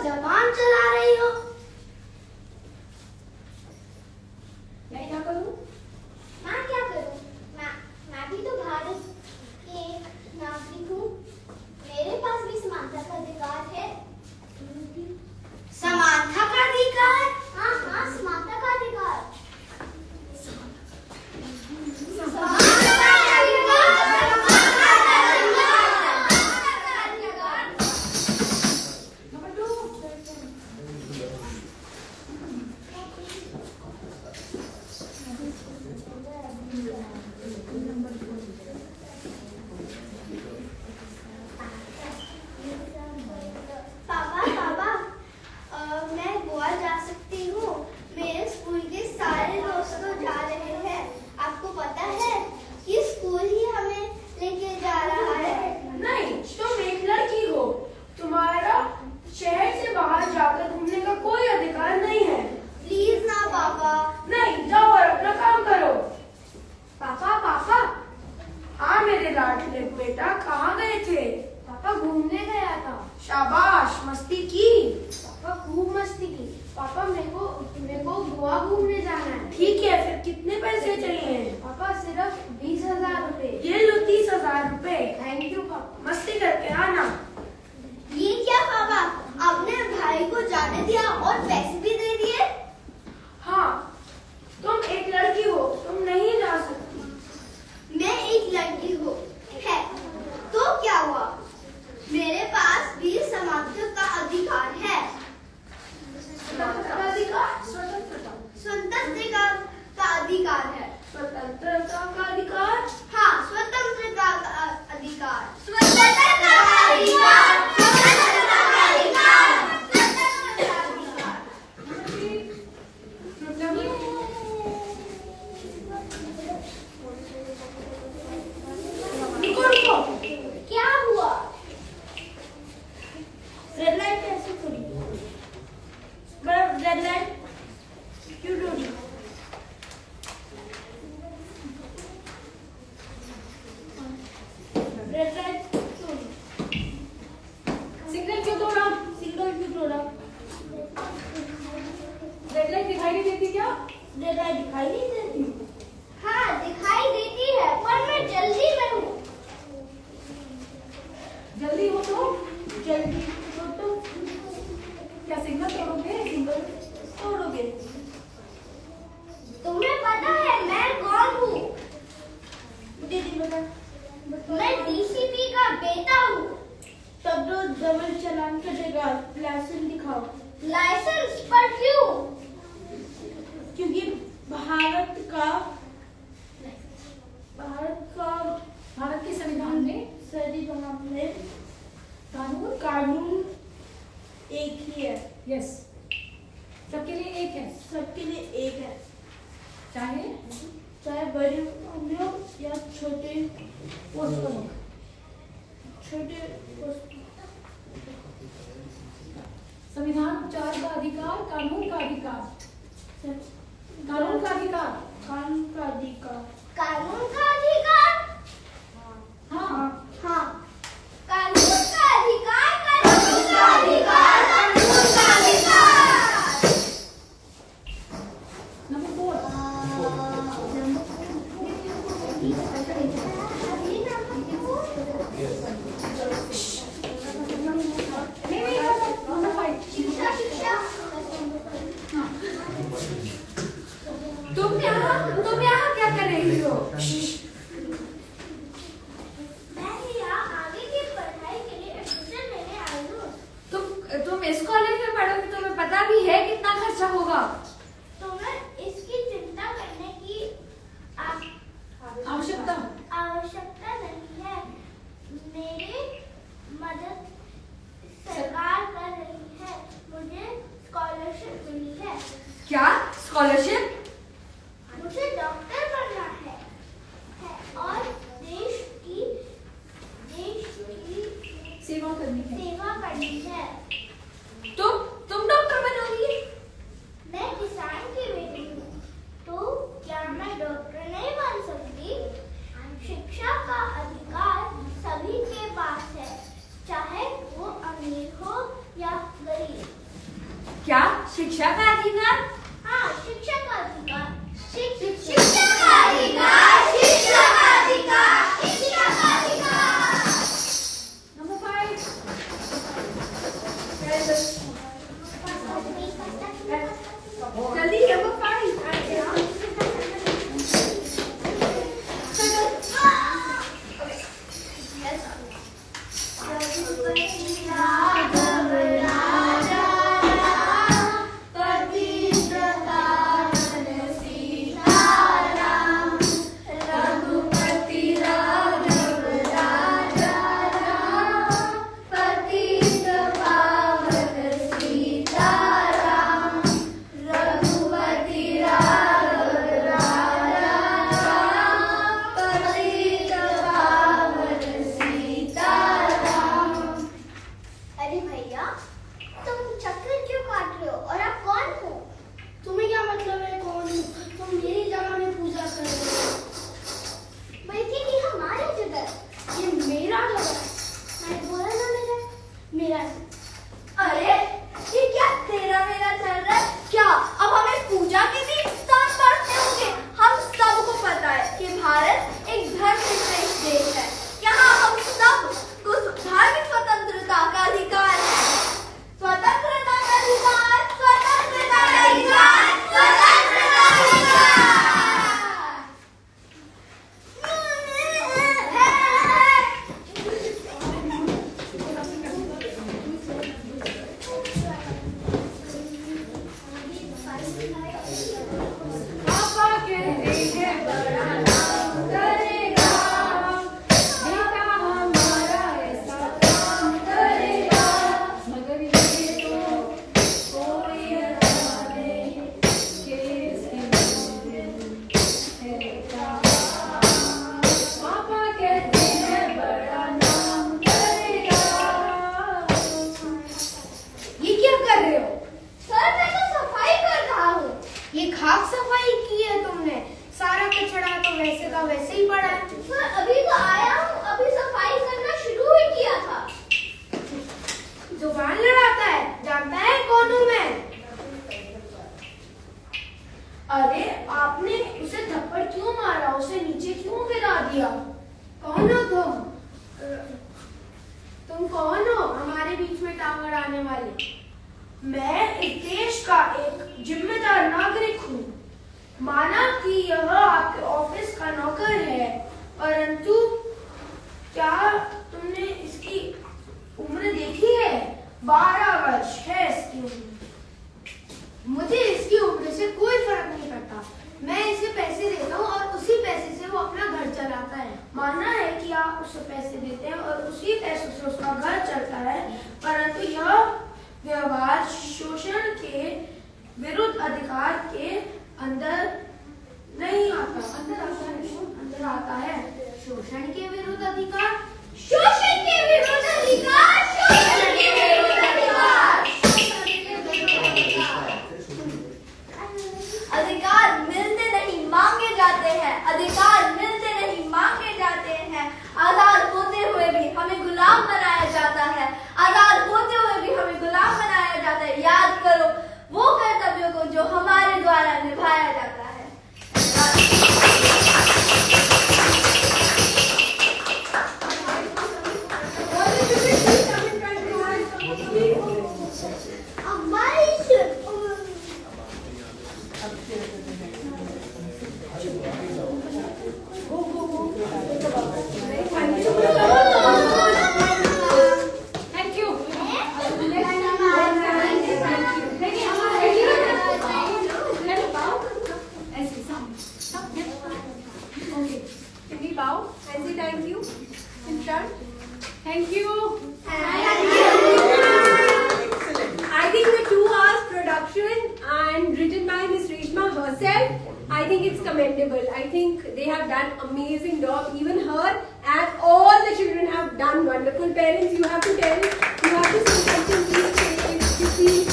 जबान चला रही हो। मैं क्या करूं? मैं क्या करूं? मैं भी तो भारत के नागरिक हूँ। मेरे पास भी समानता का अधिकार है। समानता का अधिकार? हाँ हाँ, समानता का अधिकार। बेटा कहाँ गए थे? पापा घूमने गया था। शाबाश, मस्ती की? पापा खूब मस्ती की। पापा मेरे को गोवा घूमने जाना है। ठीक है, फिर कितने पैसे चाहिए? पापा सिर्फ 20,000 रुपए। ये लो 30,000 रुपए। थैंक यू पापा। मस्ती करके आना। ये क्या पापा, आपने भाई को जाने दिया और पैसे भी दे दिए? हाँ, तुम एक लड़की हो, तुम नहीं जा सकती। मैं एक लड़की हूँ, है तो क्या हुआ? मेरे पास भी समानता का अधिकार है। स्वतंत्रता का अधिकार? स्वतंत्रता का अधिकार है। स्वतंत्रता का अधिकार? हाँ, स्वतंत्रता का अधिकार। स्वतंत्रता का अधिकार। स्वतंत्रता का अधिकार। स्वतंत्रता का अधिकार। रुको, क्या हुआ? रेड लाइट कैसे खुली? रेड लाइट क्यों टूटी? रेड लाइट सिग्नल क्यों तोड़ा? रेड लाइट दिखाई नहीं देती क्या? रेड लाइट दिखाई नहीं देती? हाँ, दिखाई देती है, पर मैं जल्दी में हूँ। जल्दी हो तो क्या सिग्नल तोड़ोगे? तुम्हें पता है मैं कौन हूँ? दीदी बता। मैं डीसीपी का बेटा हूँ। तब तो डबल चालान कटेगा। लाइसेंस दिखाओ। लाइसेंस पर क्यों? क्योंकि भारत के संविधान में कानून एक ही है। यस, सबके लिए एक है। सबके लिए एक है, चाहे बड़े हो या छोटे पोस्ट पर हो। संविधान उपचार का अधिकार, कानून का अधिकार। कानून का अधिकार। कानून का अधिकार? हाँ, कानून का अधिकार। कानून का अधिकार। कानून का अधिकार। नंबर 4। शिक्षा। तुम यहाँ क्या कर रही हो? मैं यहाँ आगे की पढ़ाई के लिए एडमिशन लेने आई हूँ। तुम इस कॉलेज में पढ़ोगी, तुम्हें पता भी है कितना खर्चा होगा? तुम्हें इसकी चिंता करने की आवश्यकता नहीं है। मेरी मदद सरकार कर रही है। मुझे स्कॉलरशिप मिली है। क्या स्कॉलरशिप? मुझे डॉक्टर बनना है और देश की सेवा करनी है। तुम डॉक्टर बनोगी? मैं किसान की बेटी हूँ, तो क्या मैं डॉक्टर नहीं बन सकती? शिक्षा का अधिकार सभी के पास है, चाहे वो अमीर हो या गरीब। शिक्षा का अधिकार? हाँ, शिक्षा का अधिकार। शिक्षा का अधिकार, शिक्षा का अधिकार, शिक्षा का अधिकार। नंबर 5 जल्दी नंबर 5 अरे भैया, तुम चक्कर क्यों काट रहे हो? और आप कौन हो? तुम्हें क्या मतलब है कौन हूँ? तुम मेरी जगह में पूजा कर रहे हो। बल्कि ये हमारी जगह, ये मेरा जगह है। मैंने बोला ना मेरा अरे ये क्या तेरा मेरा चल रहा है? क्या अब हमें पूजा के भी स्थान बांटने होंगे? हम सबको पता है कि भारत एक धर्मनिरपेक्ष देश है। यहाँ हम सब को धार्मिक स्वतंत्रता का अधिकार है। स्वतंत्रता का अधिकार, स्वतंत्रता का अधिकार, स्वतंत्रता का अधिकार। पापा कहते हैं बड़ा नाम करेगा, बेटा हमारा ऐसा काम करेगा, मगर ये तो कोई जाने कि इसकी है क्या। पापा कहते हैं बड़ा नाम करेगा। ये क्या कर रहे हो? सर, मैं तो सफाई कर रहा हूँ। ये खाक सफाई की है तुमने? सारा कचरा तो वैसे का वैसे ही पड़ा है। सर, अभी तो आया हूँ, अभी सफाई करना शुरू ही किया था। जुबान लड़ाता है, जानता है कौन हूँ मैं? अरे आपने उसे थप्पड़ क्यों मारा? उसे नीचे क्यों गिरा दिया? कौन हो तुम? तुम कौन हो हमारे बीच में टांग अड़ाने वाले? मैं इस देश का एक जिम्मेदार नागरिक हूँ। माना कि यह आपके ऑफिस का नौकर है, परंतु क्या तुमने इसकी उम्र देखी है? 12 वर्ष है इसकी उम्र। मुझे इसकी उम्र से कोई फर्क नहीं पड़ता। मैं इसे पैसे देता हूँ और उसी पैसे से वो अपना घर चलाता है। मानना है कि आप उसे पैसे देते हैं और उसी पैसों से उसका घर चलता है, परंतु यह व्यवहार शोषण के विरुद्ध अधिकार के अंदर नहीं आता। अंदर आता है। शोषण के विरुद्ध अधिकार, शोषण के विरुद्ध अधिकार, शोषण के विरुद्ध अधिकार। अधिकार मिलते नहीं मांगे जाते हैं। अधिकार मिलते नहीं मांगे जाते हैं। आजाद होते हुए भी हमें गुलाम बनाया जाता है। आजाद होते हुए भी हमें गुलाम बनाया जाता है। याद करो वो कर्तव्यों को जो हमारे द्वारा निभाया जाता है। Thank you. Okay. Can we bow and say thank you in front? Thank you. I think the 2 hours production and written by Miss Reshma herself, I think it's commendable. I think they have done amazing job. Even her and all the children have done wonderful. Parents, you have to tell, you have to say something. Please.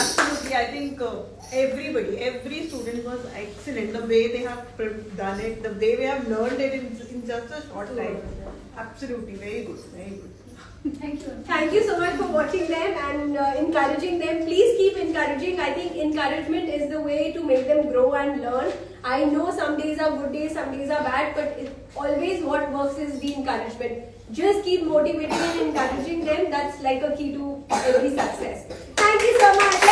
Absolutely, I think every student was excellent. The way they have done it, the way we have learned it in just a short time. Absolutely, very good, very good. Thank you. Thank you so much for watching them and encouraging them. Please keep encouraging. I think encouragement is the way to make them grow and learn. I know some days are good days, some days are bad, but always what works is the encouragement. Just keep motivating and encouraging them. That's like a key to every success. Thank you so much.